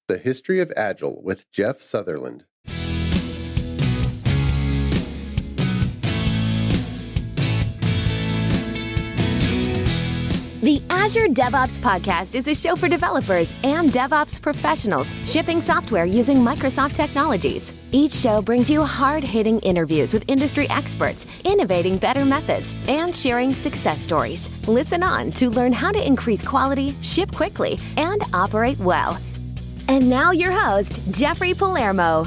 The History of Agile with Jeff Sutherland. The Azure DevOps Podcast is a show for developers and DevOps professionals shipping software using Microsoft technologies. Each show brings you hard-hitting interviews with industry experts, innovating better methods, and sharing success stories. Listen on to learn how to increase quality, ship quickly, and operate well. And now your host, Jeffrey Palermo.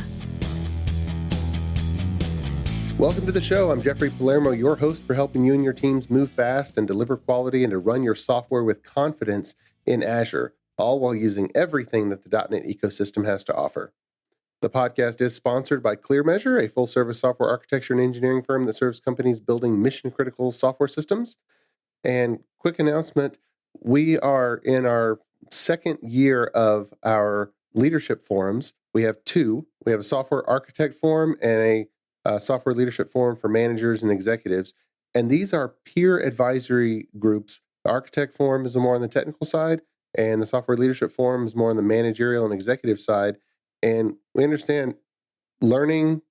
Welcome to the show. I'm Jeffrey Palermo, your host for helping you and your teams move fast and deliver quality and to run your software with confidence in Azure, all while using everything that the .NET ecosystem has to offer. The podcast is sponsored by ClearMeasure, a full-service software architecture and engineering firm that serves companies building mission-critical software systems. And quick announcement, we are in our second year of our leadership forums. We have two. We have a software architect forum and a software leadership forum for managers and executives. And these are peer advisory groups. The architect forum is more on the technical side, and the software leadership forum is more on the managerial and executive side. And we understand learning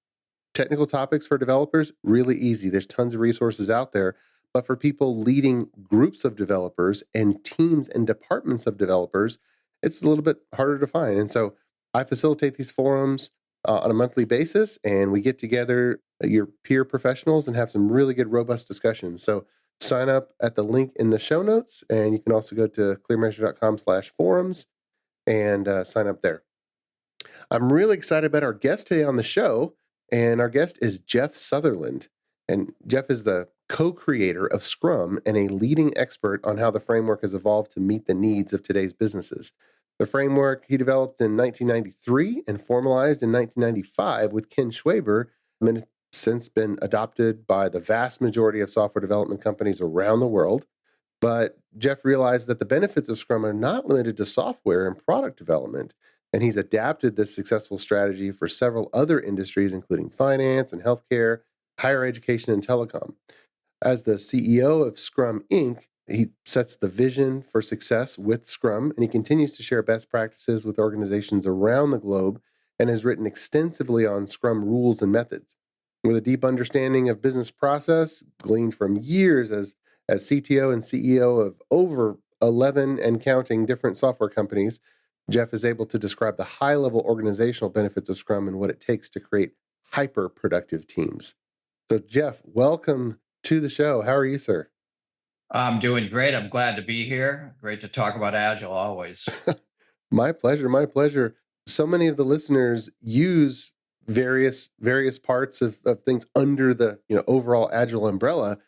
technical topics for developers, really easy. There's tons of resources out there. But for people leading groups of developers and teams and departments of developers, it's a little bit harder to find. And so I facilitate these forums on a monthly basis, and we get together your peer professionals and have some really good, robust discussions. So sign up at the link in the show notes, and you can also go to clearmeasure.com/forums and sign up there. I'm really excited about our guest today on the show, and our guest is Jeff Sutherland. And Jeff is the co-creator of Scrum and a leading expert on how the framework has evolved to meet the needs of today's businesses. The framework he developed in 1993 and formalized in 1995 with Ken Schwaber, and it's since been adopted by the vast majority of software development companies around the world. But Jeff realized that the benefits of Scrum are not limited to software and product development, and he's adapted this successful strategy for several other industries, including finance and healthcare, higher education, and telecom. As the CEO of Scrum Inc., he sets the vision for success with Scrum, and he continues to share best practices with organizations around the globe and has written extensively on Scrum rules and methods. With a deep understanding of business process, gleaned from years as CTO and CEO of over 11 and counting different software companies, Jeff is able to describe the high-level organizational benefits of Scrum and what it takes to create hyper-productive teams. So, Jeff, welcome to the show. How are you, sir? I'm doing great. I'm glad to be here. Great to talk about Agile always. My pleasure. My pleasure. So many of the listeners use various parts of things under the overall Agile umbrella.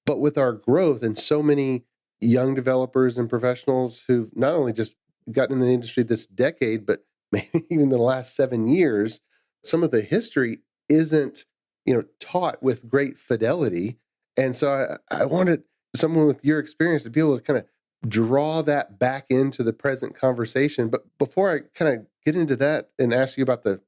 But with our growth and so many young developers and professionals who've not only just gotten in the industry this decade, but maybe even the last 7 years, some of the history isn't taught with great fidelity. And so I wanted someone with your experience to be able to kind of draw that back into the present conversation. But before I kind of get into that and ask you about the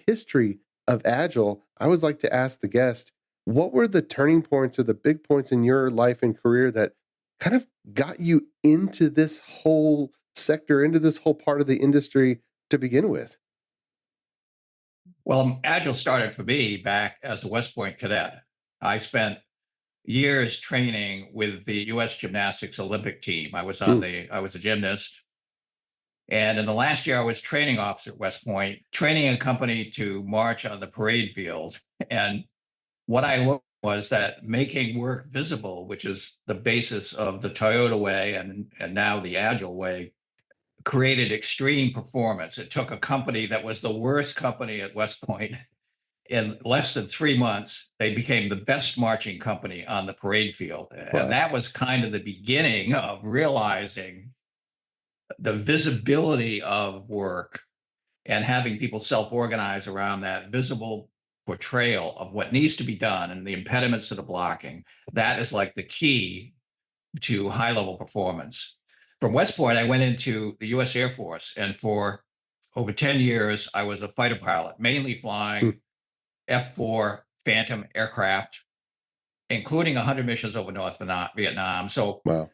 history of Agile, I always like to ask the guest, what were the turning points or the big points in your life and career that kind of got you into this whole sector, into this whole part of the industry to begin with? Well, Agile started for me back as a West Point cadet. I spent years training with the U.S. gymnastics Olympic team. I was a gymnast. And in the last year, I was training officer at West Point, training a company to march on the parade field. And what I learned was that making work visible, which is the basis of the Toyota way and now the Agile way, created extreme performance. It took a company that was the worst company at West Point. In less than 3 months, they became the best marching company on the parade field. Wow. And that was kind of the beginning of realizing the visibility of work and having people self-organize around that visible portrayal of what needs to be done and the impediments to the blocking. That is like the key to high-level performance. From West Point, I went into the U.S. Air Force, and for over 10 years, I was a fighter pilot, mainly flying F-4 Phantom aircraft, including 100 missions over North Vietnam. So wow.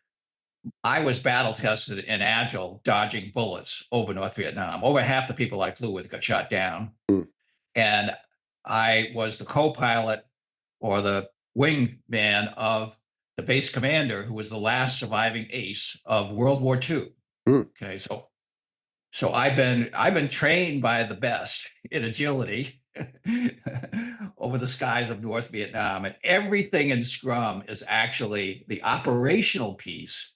I was battle tested in Agile, dodging bullets over North Vietnam. Over half the people I flew with got shot down. Mm. And I was the co-pilot or the wingman of the base commander, who was the last surviving ace of World War II. Mm. Okay, so I've been trained by the best in agility over the skies of North Vietnam, and everything in Scrum is actually the operational piece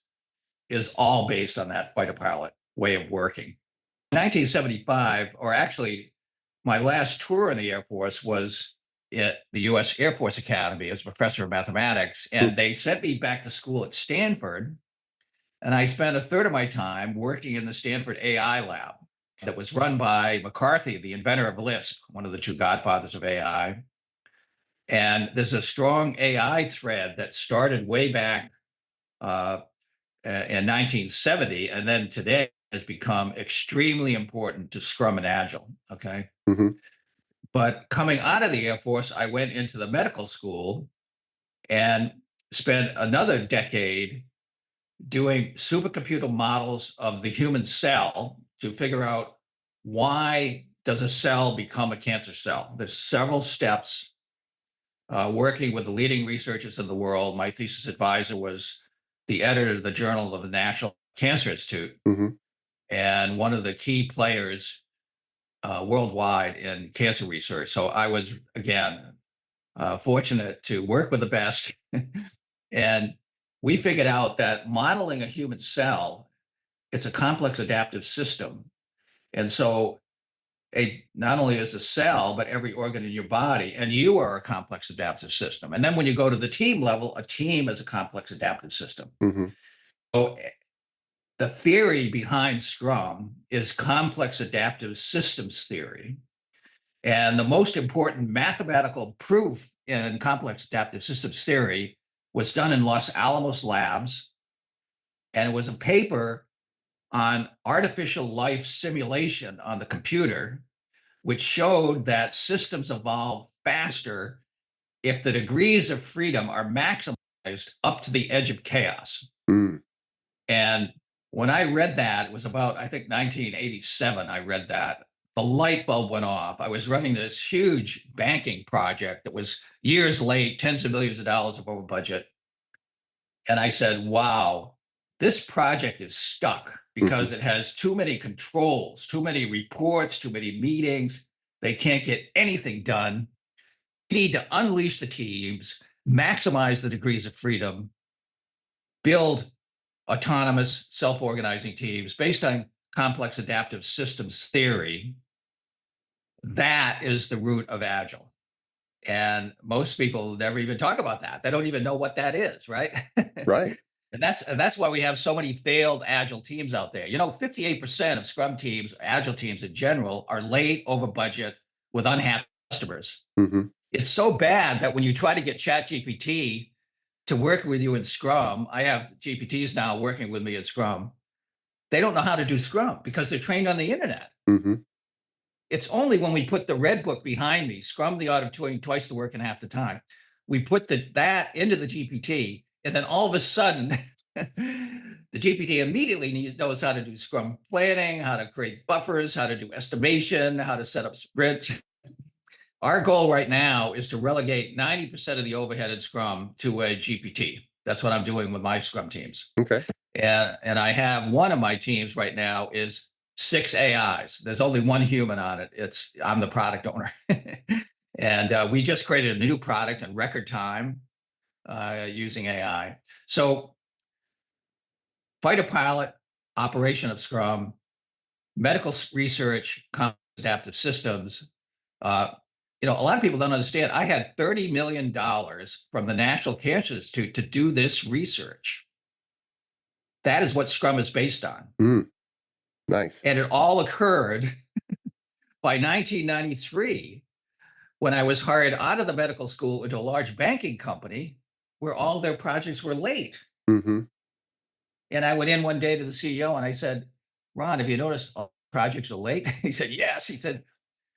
is all based on that fighter pilot way of working. 1975, or actually my last tour in the Air Force was at the U.S. Air Force Academy as a professor of mathematics. And they sent me back to school at Stanford. And I spent a third of my time working in the Stanford AI lab that was run by McCarthy, the inventor of Lisp, one of the two godfathers of AI. And there's a strong AI thread that started way back in 1970, and then today has become extremely important to Scrum and Agile. Okay. Mm-hmm. But coming out of the Air Force, I went into the medical school and spent another decade doing supercomputer models of the human cell to figure out why does a cell become a cancer cell. There's several steps. Working with the leading researchers in the world, my thesis advisor was the editor of the Journal of the National Cancer Institute, Mm-hmm. and one of the key players worldwide in cancer research. So I was, again, fortunate to work with the best. And we figured out that modeling a human cell, it's a complex adaptive system. And so not only is a cell, but every organ in your body, and you are a complex adaptive system. And then when you go to the team level, a team is a complex adaptive system. Mm-hmm. So the theory behind Scrum is complex adaptive systems theory. And the most important mathematical proof in complex adaptive systems theory was done in Los Alamos labs. And it was a paper on artificial life simulation on the computer, which showed that systems evolve faster if the degrees of freedom are maximized up to the edge of chaos. Mm. And when I read that, it was about, I think, 1987, I read that. The light bulb went off. I was running this huge banking project that was years late, tens of millions of dollars over budget. And I said, wow, this project is stuck because it has too many controls, too many reports, too many meetings. They can't get anything done. We need to unleash the teams, maximize the degrees of freedom, build autonomous, self-organizing teams based on complex adaptive systems theory. That is the root of Agile. And most people never even talk about that. They don't even know what that is, right? Right. And that's why we have so many failed Agile teams out there. 58% of Scrum teams, Agile teams in general, are late, over budget, with unhappy customers. Mm-hmm. It's so bad that when you try to get ChatGPT to work with you in Scrum, I have GPTs now working with me in Scrum. They don't know how to do Scrum because they're trained on the internet. Mm-hmm. It's only when we put the red book behind me, Scrum, the art of doing twice the work in half the time, we put that into the GPT, and then all of a sudden, the GPT immediately knows how to do Scrum planning, how to create buffers, how to do estimation, how to set up sprints. Our goal right now is to relegate 90% of the overhead in Scrum to a GPT. That's what I'm doing with my Scrum teams. Okay. And I have one of my teams right now is 6 AIs. There's only one human on it. I'm the product owner. And we just created a new product in record time using AI. So fighter pilot, operation of Scrum, medical research, complex adaptive systems. A lot of people don't understand. I had $30 million from the National Cancer Institute to do this research. That is what Scrum is based on. Mm. Nice. And it all occurred by 1993 when I was hired out of the medical school into a large banking company where all their projects were late. Mm-hmm. And I went in one day to the CEO and I said, Ron, have you noticed all projects are late? He said, yes. He said,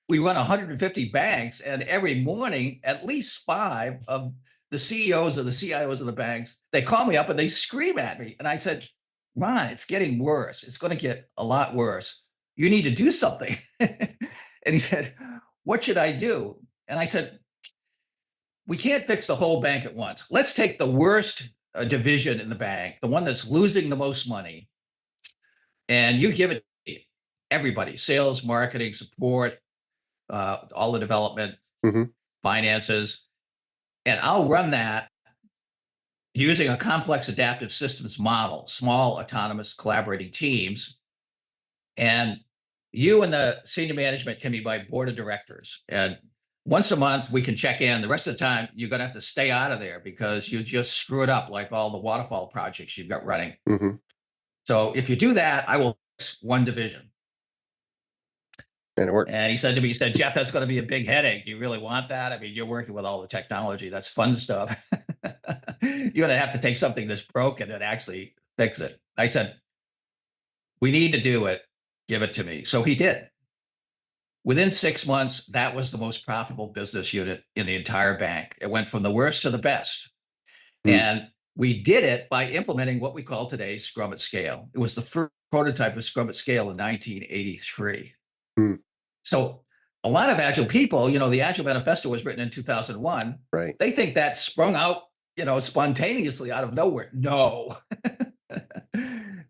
we run 150 banks, and every morning, at least 5 of the CEOs or the CIOs of the banks, they call me up and they scream at me. And I said, Ron, it's getting worse. It's going to get a lot worse. You need to do something. And he said, what should I do? And I said, we can't fix the whole bank at once. Let's take the worst division in the bank, the one that's losing the most money, and you give it to everybody, sales, marketing, support, all the development, finances, and I'll run that using a complex adaptive systems model, small autonomous collaborating teams. And you and the senior management can be my board of directors. And once a month, we can check in. The rest of the time, you're going to have to stay out of there because you just screw it up like all the waterfall projects you've got running. So if you do that, I will fix one division. And it worked. And he said to me, he said, Jeff, that's going to be a big headache. Do you really want that? I mean, you're working with all the technology. That's fun stuff. You're going to have to take something that's broken and actually fix it. I said, we need to do it. Give it to me. So he did. Within 6 months, that was the most profitable business unit in the entire bank. It went from the worst to the best. And we did it by implementing what we call today Scrum at Scale. It was the first prototype of Scrum at Scale in 1983. So a lot of Agile people, the Agile Manifesto was written in 2001. Right. They think that sprung out, spontaneously out of nowhere. No.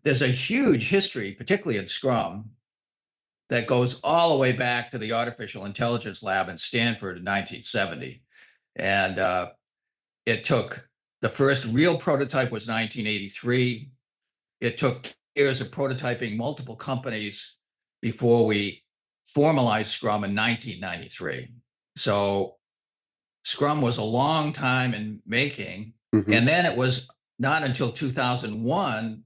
There's a huge history, particularly in Scrum, that goes all the way back to the Artificial Intelligence Lab in Stanford in 1970. And it took, the first real prototype was 1983. It took years of prototyping multiple companies before we formalized Scrum in 1993. So Scrum was a long time in making. And then it was not until 2001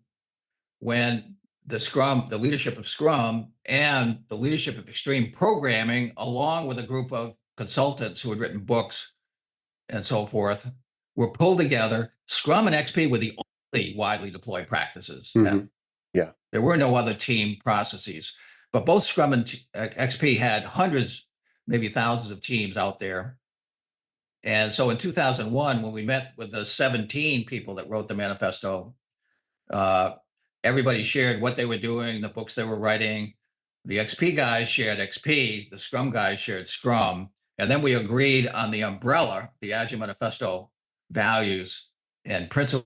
when the leadership of Scrum and the leadership of extreme programming, along with a group of consultants who had written books and so forth, were pulled together. Scrum and XP were the only widely deployed practices. Yeah. There were no other team processes, but both Scrum and XP had hundreds, maybe thousands of teams out there. And so in 2001, when we met with the 17 people that wrote the manifesto, everybody shared what they were doing, the books they were writing. The XP guys shared XP, the Scrum guys shared Scrum. And then we agreed on the umbrella, the Agile Manifesto values and principles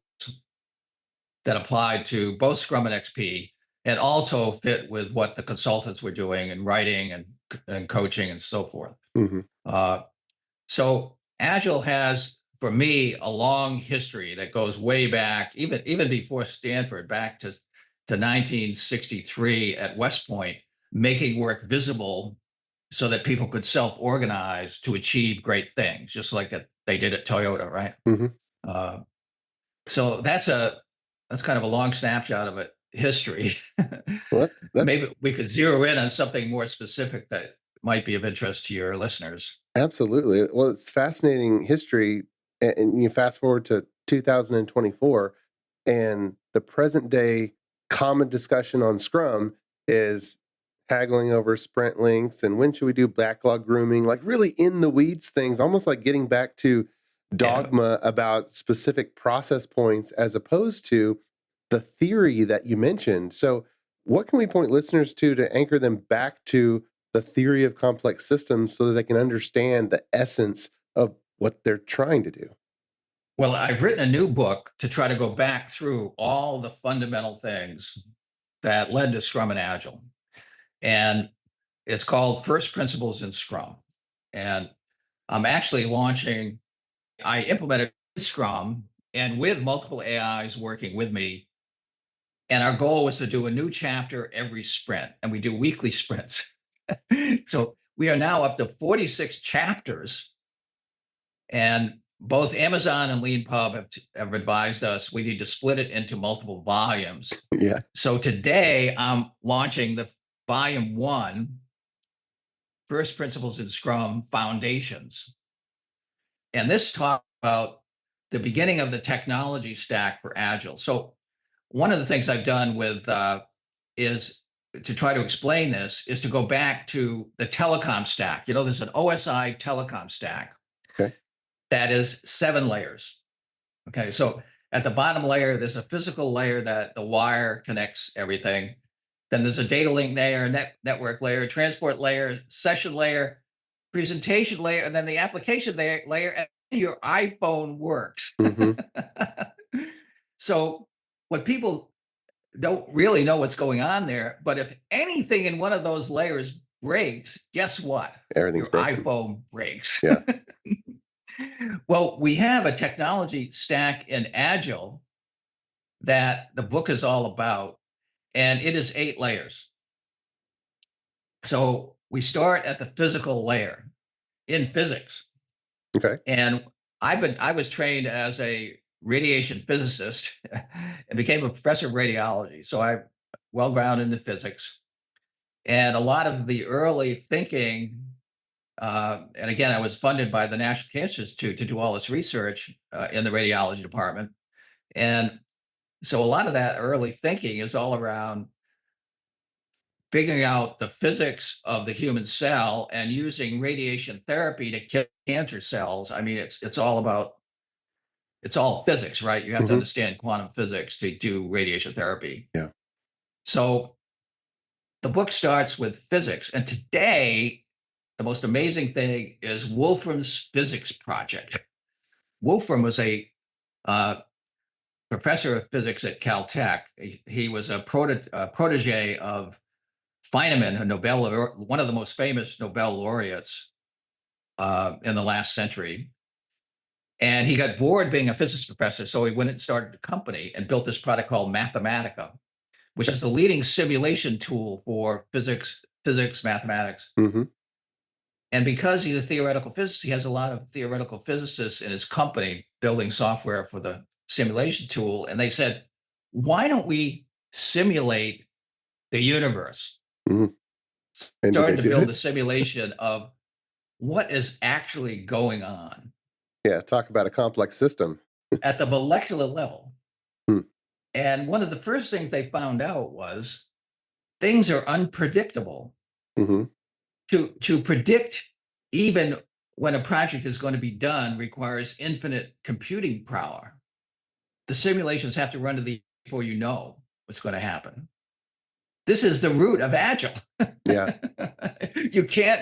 that applied to both Scrum and XP and also fit with what the consultants were doing and writing and coaching and so forth. So Agile has, for me, a long history that goes way back, even before Stanford, back to 1963 at West Point, making work visible so that people could self-organize to achieve great things, just like they did at Toyota, right? So that's kind of a long snapshot of history. Well, that's Maybe we could zero in on something more specific that might be of interest to your listeners. absolutely. Well, it's fascinating history. And you fast forward to 2024, and the present day common discussion on Scrum is haggling over sprint lengths and when should we do backlog grooming, like really in the weeds things, almost like getting back to dogma about specific process points as opposed to the theory that you mentioned. So what can we point listeners to anchor them back to the theory of complex systems so that they can understand the essence of what they're trying to do? Well, I've written a new book to try to go back through all the fundamental things that led to Scrum and Agile. And it's called First Principles in Scrum. And I'm actually I implemented Scrum and with multiple AIs working with me. And our goal was to do a new chapter every sprint, and we do weekly sprints. So we are now up to 46 chapters, and both Amazon and LeanPub have advised us we need to split it into multiple volumes. Yeah. So today I'm launching the volume 1, First Principles in Scrum Foundations. And this talks about the beginning of the technology stack for Agile. So one of the things I've done with is to try to explain this is to go back to the telecom stack. There's an OSI telecom stack. Okay. That is 7 layers. Okay, so At the bottom layer, there's a physical layer that the wire connects everything. Then there's a data link layer, network layer, transport layer, session layer, presentation layer, and then the application layer, and your iPhone works. Mm-hmm. So what people don't really know what's going on there, but if anything in one of those layers breaks, guess what? Everything's Your broken. iPhone breaks. Yeah. Well, we have a technology stack in Agile that the book is all about, and it is 8 layers. So we start at the physical layer in physics. Okay. And I was trained as a radiation physicist and became a professor of radiology. So I'm well grounded in physics. And a lot of the early thinking, and again, I was funded by the National Cancer Institute to do all this research in the radiology department. And so a lot of that early thinking is all around figuring out the physics of the human cell and using radiation therapy to kill cancer cells. I mean, it's all physics, right? You have to Mm-hmm. understand quantum physics to do radiation therapy. Yeah. So the book starts with physics. And today, the most amazing thing is Wolfram's physics project. Wolfram was a professor of physics at Caltech. He was a protege of Feynman, one of the most famous Nobel laureates in the last century. And he got bored being a physics professor, so he went and started a company and built this product called Mathematica, which is the leading simulation tool for physics, mathematics. Mm-hmm. And because he's a theoretical physicist, he has a lot of theoretical physicists in his company building software for the simulation tool. And they said, why don't we simulate the universe? Mm-hmm. Started to build a simulation of what is actually going on. Yeah, talk about a complex system. At the molecular level. Hmm. And one of the first things they found out was things are unpredictable. Mm-hmm. To predict even when a project is going to be done requires infinite computing power. The simulations have to run to before you know what's going to happen. This is the root of Agile. Yeah. You can't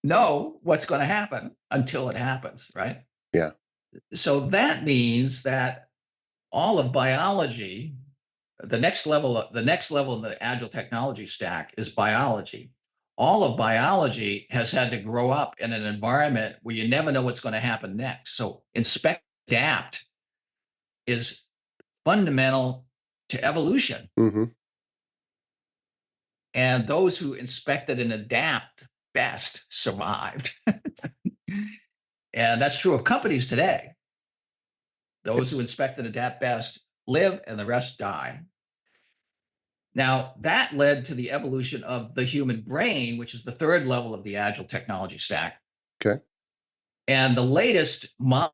know what's going to happen until it happens, right? Yeah. So that means that all of biology, the next level in the Agile technology stack is biology. All of biology has had to grow up in an environment where you never know what's going to happen next. So inspect, adapt is fundamental to evolution. Mm-hmm. And those who inspected and adapt best survived. And that's true of companies today. Those who inspect and adapt best live and the rest die. Now, that led to the evolution of the human brain, which is the third level of the Agile technology stack. Okay. And the latest and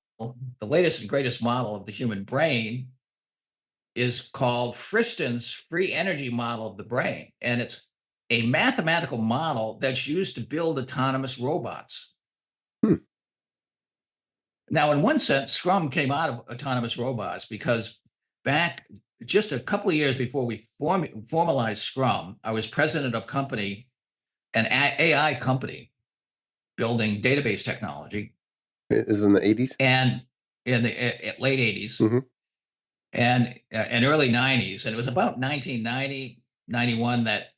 greatest model of the human brain is called Friston's free energy model of the brain. And it's a mathematical model that's used to build autonomous robots. Now, in one sense, Scrum came out of autonomous robots because back just a couple of years before we formalized Scrum, I was president of an AI company building database technology. Is in the 80s? And in the late 80s mm-hmm. and early 90s. And it was about 1990, 91 that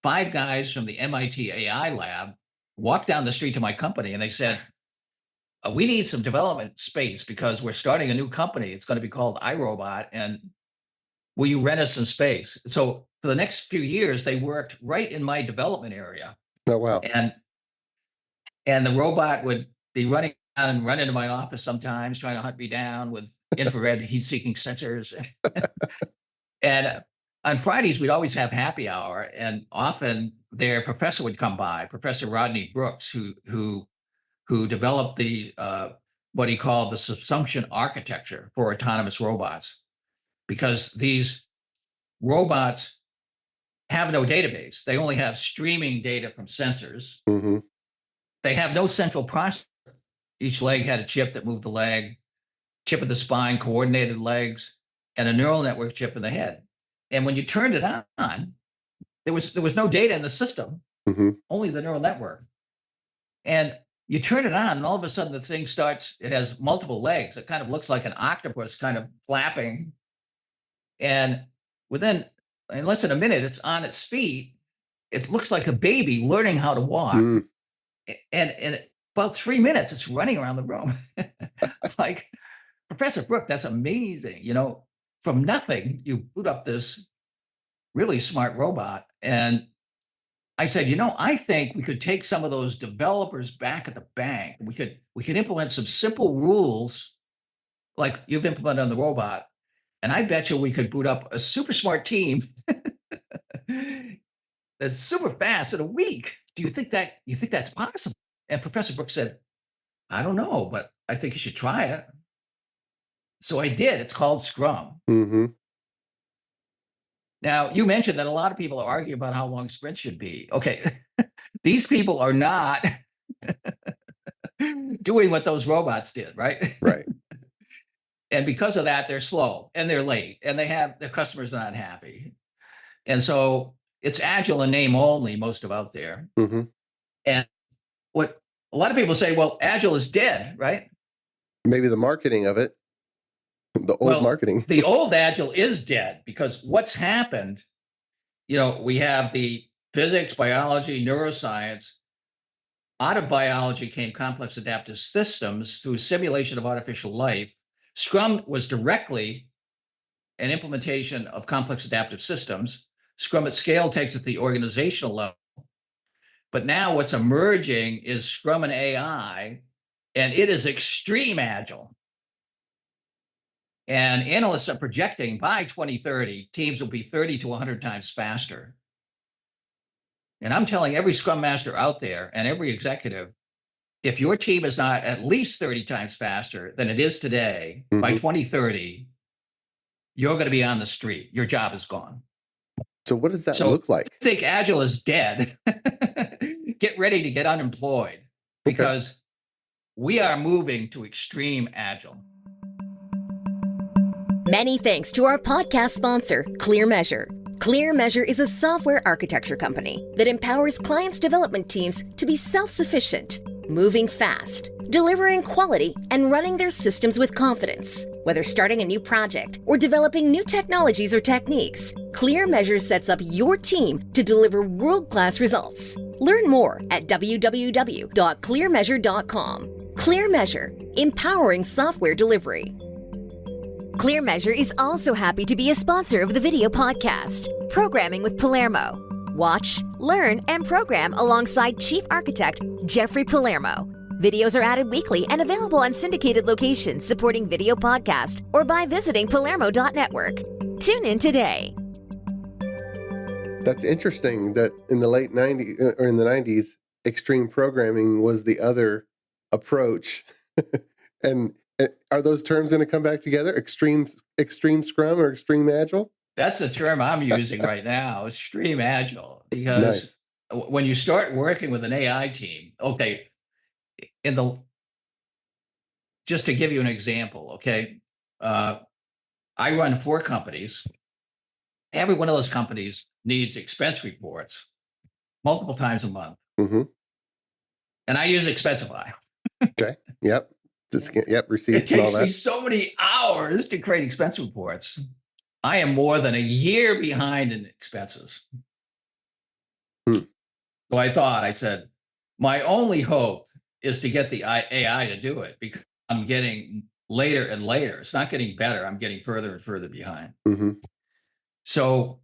5 guys from the MIT AI lab walked down the street to my company and they said, we need some development space because we're starting a new company. It's going to be called iRobot. And will you rent us some space? So for the next few years, they worked right in my development area. Oh, wow. And the robot would be running around and run into my office sometimes, trying to hunt me down with infrared heat-seeking sensors. And on Fridays, we'd always have happy hour. And often their professor would come by, Professor Rodney Brooks, who developed the what he called the subsumption architecture for autonomous robots, because these robots have no database. They only have streaming data from sensors. Mm-hmm. They have no central processor. Each leg had a chip that moved the leg. chip in the spine, coordinated legs, and a neural network chip in the head. And when you turned it on, there was no data in the system, only the neural network. And you turn it on, and all of a sudden the thing starts, it has multiple legs. It kind of looks like an octopus kind of flapping. And in less than a minute, it's on its feet. It looks like a baby learning how to walk. And in about 3 minutes, it's running around the room. Like, Professor Brooke, that's amazing. From nothing, you boot up this really smart robot. And I said, I think we could take some of those developers back at the bank. We could implement some simple rules like you've implemented on the robot. And I bet you we could boot up a super smart team that's super fast in a week. Do you think that's possible? And Professor Brooks said, I don't know, but I think you should try it. So I did. It's called Scrum. Now, you mentioned that a lot of people are arguing about how long sprints should be. Okay, these people are not doing what those robots did, right? Right. And because of that, they're slow and they're late and their customers not happy. And so it's agile in name only, most of out there. And what a lot of people say, well, agile is dead, right? Maybe the marketing of it, the old marketing. The old agile is dead because what's happened, we have the physics, biology, neuroscience. Out of biology came complex adaptive systems through simulation of artificial life. Scrum was directly an implementation of complex adaptive systems. Scrum at scale takes it to the organizational level. But now what's emerging is Scrum and AI, and it is extreme agile. And analysts are projecting by 2030, teams will be 30 to 100 times faster. And I'm telling every Scrum Master out there and every executive, if your team is not at least 30 times faster than it is today, by 2030, you're going to be on the street. Your job is gone. So what does that look like? I think Agile is dead. Get ready to get unemployed because we are moving to extreme Agile. Many thanks to our podcast sponsor, ClearMeasure. ClearMeasure is a software architecture company that empowers clients' development teams to be self-sufficient, moving fast, delivering quality, and running their systems with confidence. Whether starting a new project or developing new technologies or techniques, ClearMeasure sets up your team to deliver world-class results. Learn more at www.clearmeasure.com. ClearMeasure, empowering software delivery. ClearMeasure is also happy to be a sponsor of the video podcast, Programming with Palermo. Watch, learn, and program alongside Chief Architect Jeffrey Palermo. Videos are added weekly and available on syndicated locations supporting video podcast or by visiting palermo.network. Tune in today. That's interesting that in the late 90s or in the 90s, extreme programming was the other approach. And are those terms going to come back together? Extreme Scrum or extreme Agile? That's the term I'm using right now, extreme Agile, because when you start working with an AI team, just to give you an example, I run 4 companies. Every one of those companies needs expense reports multiple times a month. And I use Expensify. Okay. Yep. Receipts. It takes me so many hours to create expense reports. I am more than a year behind in expenses. So I said, my only hope is to get the AI to do it because I'm getting later and later. It's not getting better. I'm getting further and further behind. So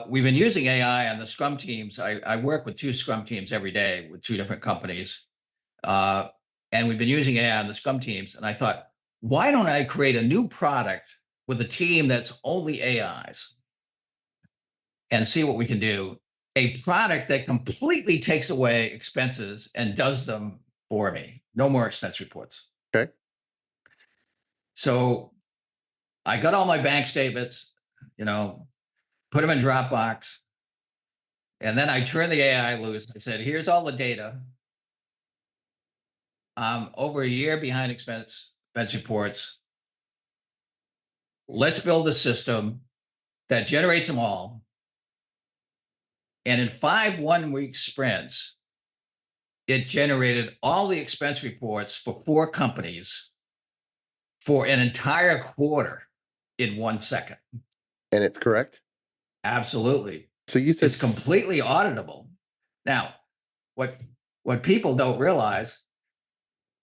we've been using AI on the Scrum teams. I work with 2 Scrum teams every day with 2 different companies. And we've been using AI on the Scrum teams. And I thought, why don't I create a new product with a team that's only AIs and see what we can do? A product that completely takes away expenses and does them for me. No more expense reports. Okay. So I got all my bank statements, put them in Dropbox. And then I turned the AI loose. I said, here's all the data. Over a year behind expense expense reports. Let's build a system that generates them all. And in 5 one-week sprints, it generated all the expense reports for 4 companies for an entire quarter in 1 second. And it's correct? Absolutely. So you said it's completely auditable. Now, what people don't realize,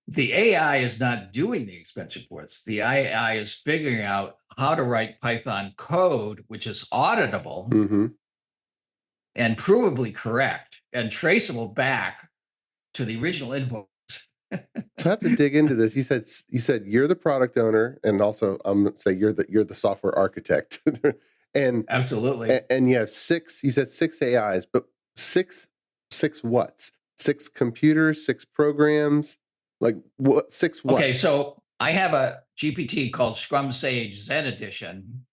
the AI is not doing the expense reports. The AI is figuring out how to write Python code, which is auditable and provably correct and traceable back to the original invoice. So I have to dig into this. You said you're the product owner, and also I'm going to say you're the software architect. And absolutely. And you have 6. You said 6 AIs, but 6 what's? 6 computers, 6 programs. Like what? 6 what? Okay, so I have a GPT called Scrum Sage Zen Edition.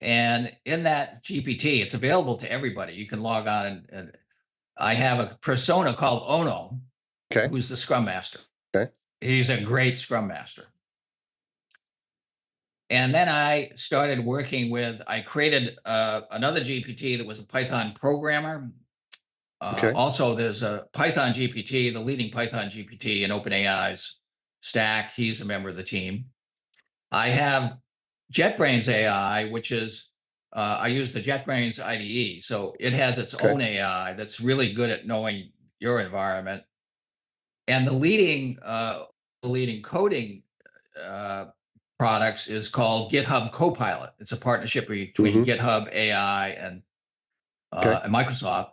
And in that GPT, it's available to everybody. You can log on and I have a persona called Ono, who's the Scrum Master. Okay. He's a great Scrum Master. And then I started working with, I created another GPT that was a Python programmer. Also, there's a Python GPT, the leading Python GPT in OpenAI's stack. He's a member of the team. I have JetBrains AI, which is, I use the JetBrains IDE. So it has its own AI that's really good at knowing your environment. And the leading coding products is called GitHub Copilot. It's a partnership between GitHub AI and Microsoft.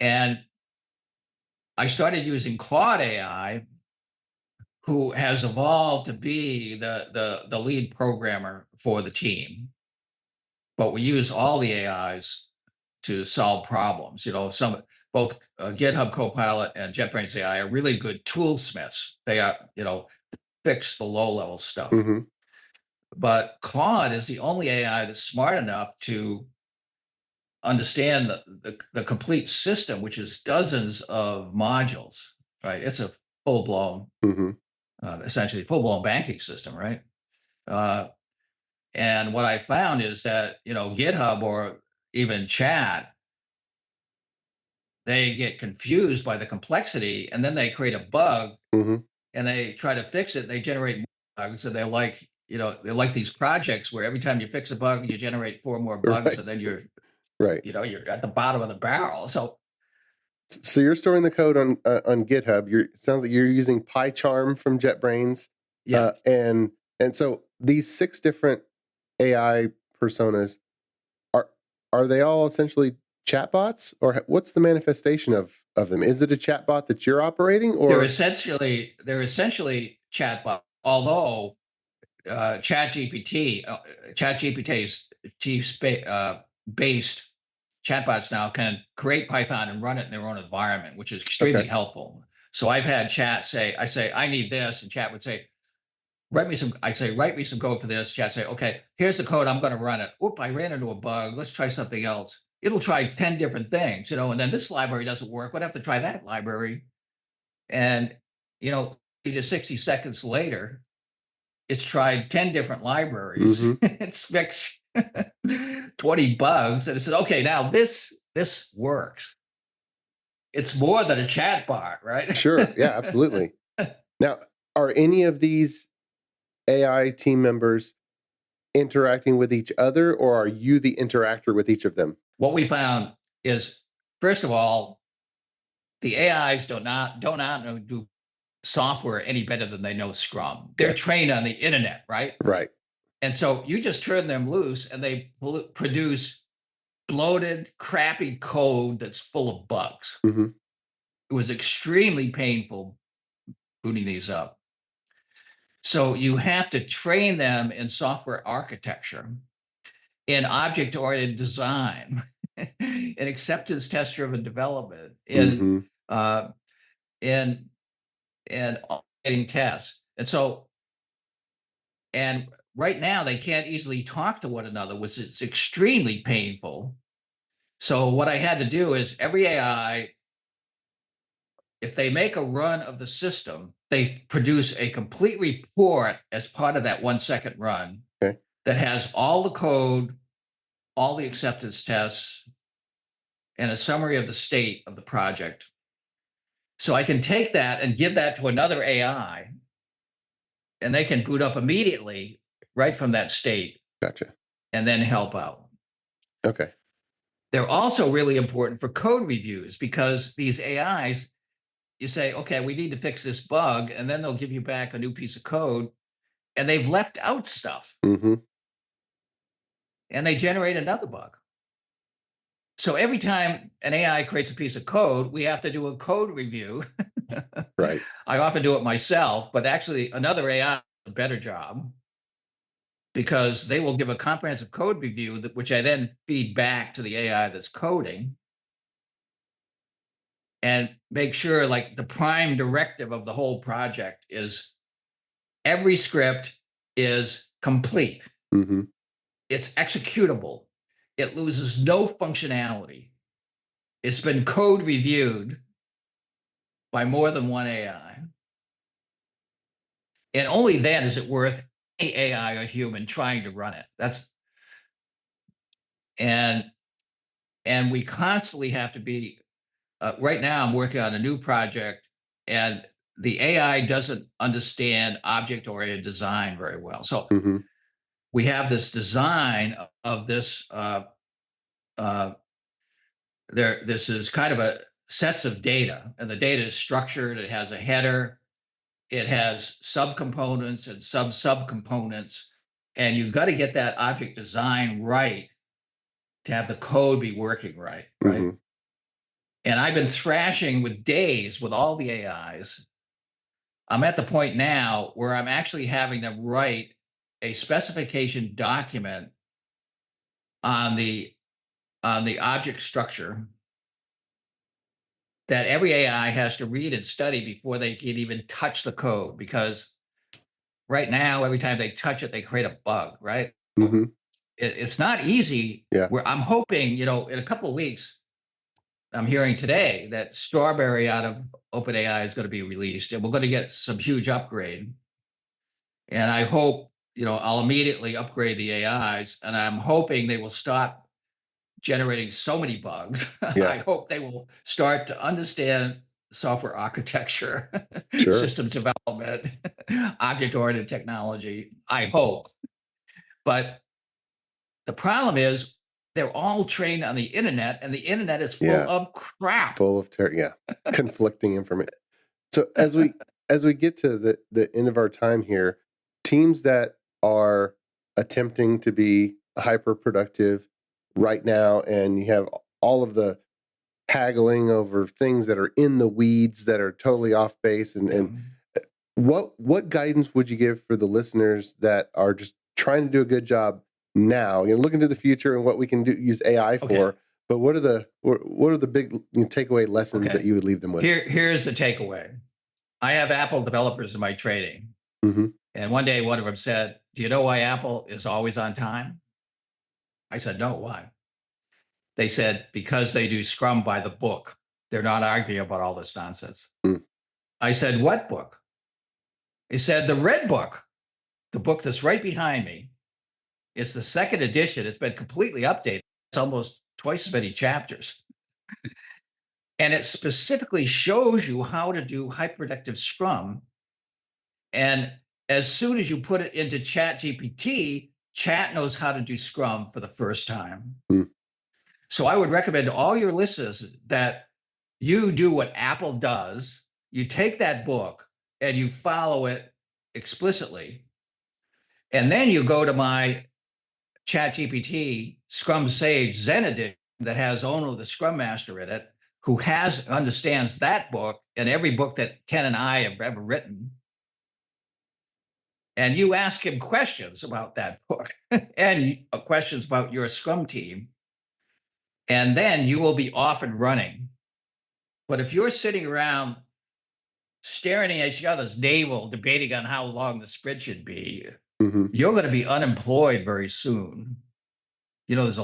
And I started using Claude AI, who has evolved to be the lead programmer for the team. But we use all the AIs to solve problems. Both GitHub Copilot and JetBrains AI are really good toolsmiths. They are, fix the low-level stuff. But Claude is the only AI that's smart enough to understand the complete system, which is dozens of modules, right? It's a full-blown, essentially full-blown banking system, right? And what I found is that, GitHub or even chat, they get confused by the complexity and then they create a bug and they try to fix it. They generate more bugs, and they're like these projects where every time you fix a bug, you generate 4 more bugs, and then you're you're at the bottom of the barrel. So you're storing the code on GitHub. It sounds like you're using PyCharm from JetBrains. Yeah. And so these 6 different AI personas, are they all essentially chatbots, or what's the manifestation of them? Is it a chatbot that you're operating, or they're essentially chatbot? Although ChatGPT based chatbots now can create Python and run it in their own environment, which is extremely helpful. So I've had chat say, I need this, and chat would say, write me some code for this. Chat say, okay, here's the code, I'm going to run it. Oop, I ran into a bug. Let's try something else. It'll try 10 different things, and then this library doesn't work. We'd have to try that library. And, 30 to 60 seconds later, it's tried 10 different libraries. It's fixed 20 bugs. And it says, okay, now this works. It's more than a chat bot, right? Sure. Yeah, absolutely. Now, are any of these AI team members interacting with each other, or are you the interactor with each of them? What we found is, first of all, the AIs do not do software any better than they know Scrum. They're trained on the internet, right? Right. And so you just turn them loose and they produce bloated, crappy code that's full of bugs. It was extremely painful booting these up. So you have to train them in software architecture, in object-oriented design, in acceptance test-driven development, in automating tests. And right now they can't easily talk to one another, which is extremely painful. So what I had to do is every AI if they make a run of the system, they produce a complete report as part of that 1 second run that has all the code, all the acceptance tests, and a summary of the state of the project. So I can take that and give that to another AI, and they can boot up immediately right from that state. Gotcha. And then help out. Okay. They're also really important for code reviews because these AIs, you say, okay, we need to fix this bug, and then they'll give you back a new piece of code, and they've left out stuff. Mm-hmm. And they generate another bug. So every time an AI creates a piece of code, we have to do a code review. Right. I often do it myself, but actually another AI does a better job because they will give a comprehensive code review, which I then feed back to the AI that's coding and make sure like the prime directive of the whole project is every script is complete. Mm-hmm. It's executable. It loses no functionality. It's been code reviewed by more than one AI. And only then is it worth any AI or human trying to run it. And we constantly have to be, right now I'm working on a new project and the AI doesn't understand object-oriented design very well. So we have this design of this, this is kind of a sets of data, and the data is structured. It has a header, it has subcomponents and subcomponents, and you've got to get that object design right to have the code be working right. Mm-hmm. And I've been thrashing with days with all the AIs. I'm at the point now where I'm actually having them write a specification document on the object structure that every AI has to read and study before they can even touch the code. Because right now, every time they touch it, they create a bug, right? Mm-hmm. It's not easy. Yeah. Where I'm hoping, in a couple of weeks, I'm hearing today that Strawberry out of OpenAI is going to be released, and we're going to get some huge upgrade. And I hope, I'll immediately upgrade the AIs, and I'm hoping they will stop generating so many bugs. Yeah. I hope they will start to understand software architecture, Sure. system development, object-oriented technology. I hope. But the problem is they're all trained on the internet, and the internet is full of crap. Full of conflicting information. So as we get to the end of our time here, teams that are attempting to be hyper productive right now, and you have all of the haggling over things that are in the weeds that are totally off base, and what guidance would you give for the listeners that are just trying to do a good job now, looking to the future and what we can use AI for, but what are the big takeaway lessons that you would leave them with? Here's the takeaway. I have Apple developers in my training. Mm-hmm. And one day one of them said, "Do you know why Apple is always on time?" I said, "No, why?" They said, "Because they do Scrum by the book. They're not arguing about all this nonsense." Mm. I said, "What book?" He said, "The red book, the book that's right behind me. It's the second edition. It's been completely updated. It's almost twice as many chapters." And it specifically shows you how to do hyperproductive Scrum. And as soon as you put it into ChatGPT, Chat knows how to do Scrum for the first time. Mm. So I would recommend to all your listeners that you do what Apple does. You take that book and you follow it explicitly. And then you go to my ChatGPT Scrum Sage Zen edition that has Ono, the Scrum Master, in it, who understands that book and every book that Ken and I have ever written. And you ask him questions about that book and questions about your Scrum team. And then you will be off and running. But if you're sitting around staring at each other's navel, debating on how long the sprint should be, you're going to be unemployed very soon. There's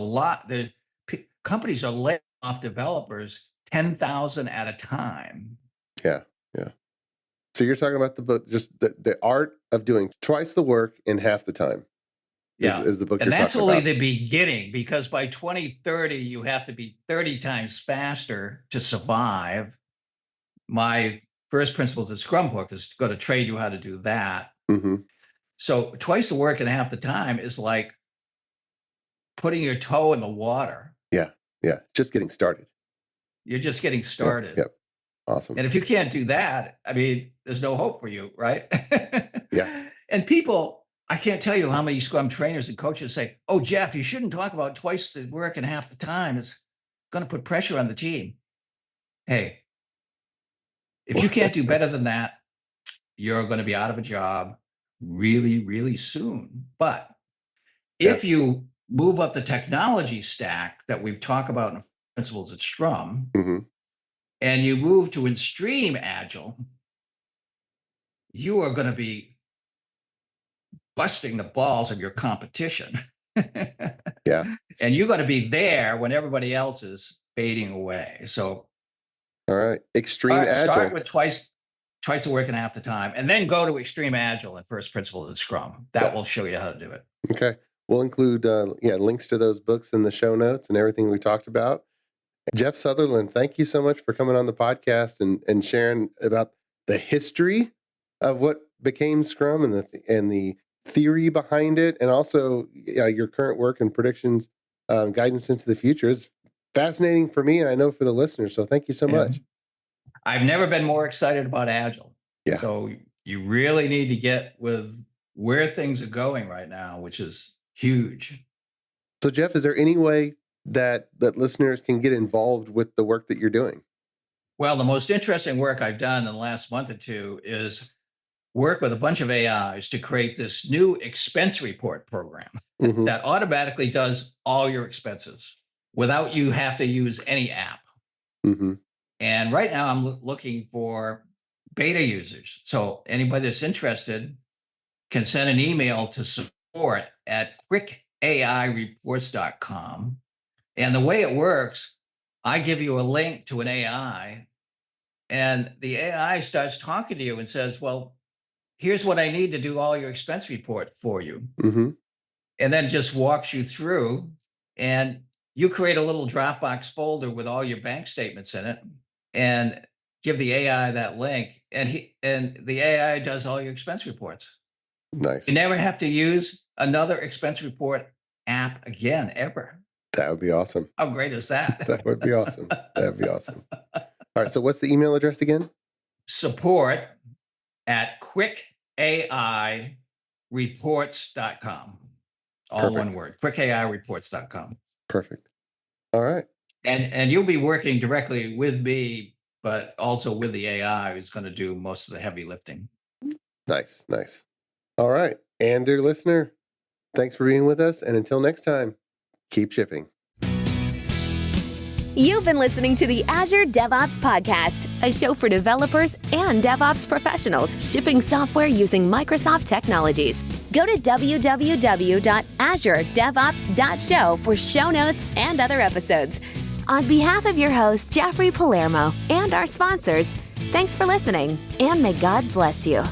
companies are laying off developers 10,000 at a time. Yeah. Yeah. So you're talking about the book, just the art of doing twice the work in half the time. Yeah. Is the book And you're that's talking only about. the beginning, because by 2030, you have to be 30 times faster to survive. My first principles of Scrum book is going to train you how to do that. Mm-hmm. So twice the work and half the time is like putting your toe in the water. Yeah. Yeah. Just getting started. You're just getting started. Yep. Awesome. And if you can't do that, I mean, there's no hope for you, right? Yeah. And people, I can't tell you how many Scrum trainers and coaches say, "Oh, Jeff, you shouldn't talk about twice the work and half the time. It's going to put pressure on the team." Hey, if you can't do better than that, you're going to be out of a job really, really soon. But if you move up the technology stack that we've talked about in principles of Scrum, Mm-hmm. and you move to extreme Agile, you are going to be busting the balls of your competition. Yeah. And you're going to be there when everybody else is fading away. So, All right. Extreme Agile. Start with twice the work and half the time, and then go to extreme Agile and first principles of Scrum. That will show you how to do it. Okay. We'll include links to those books in the show notes and everything we talked about. Jeff Sutherland, thank you so much for coming on the podcast and sharing about the history of what became Scrum and the theory behind it, and also your current work and predictions, guidance into the future. It's fascinating for me, and I know for the listeners. So thank you so much. I've never been more excited about Agile. Yeah. So you really need to get with where things are going right now, which is huge. So Jeff, is there any way that listeners can get involved with the work that you're doing? Well, the most interesting work I've done in the last month or two is work with a bunch of AIs to create this new expense report program that automatically does all your expenses without you have to use any app. Mm-hmm. And right now I'm looking for beta users. So anybody that's interested can send an email to support@quickaireports.com. And the way it works, I give you a link to an AI, and the AI starts talking to you and says, "Well, here's what I need to do all your expense report for you." Mm-hmm. And then just walks you through, and you create a little Dropbox folder with all your bank statements in it and give the AI that link, and the AI does all your expense reports. Nice. You never have to use another expense report app again, ever. That would be awesome. How great is that? That would be awesome. That'd be awesome. All right. So what's the email address again? Support@quickaireports.com. All Perfect. one word, quickaireports.com. Perfect. All right. And you'll be working directly with me, but also with the AI who's going to do most of the heavy lifting. Nice. Nice. All right. And dear listener, thanks for being with us. And until next time, keep shipping. You've been listening to the Azure DevOps Podcast, a show for developers and DevOps professionals shipping software using Microsoft technologies. Go to www.azuredevops.show for show notes and other episodes. On behalf of your host, Jeffrey Palermo, and our sponsors, thanks for listening, and may God bless you.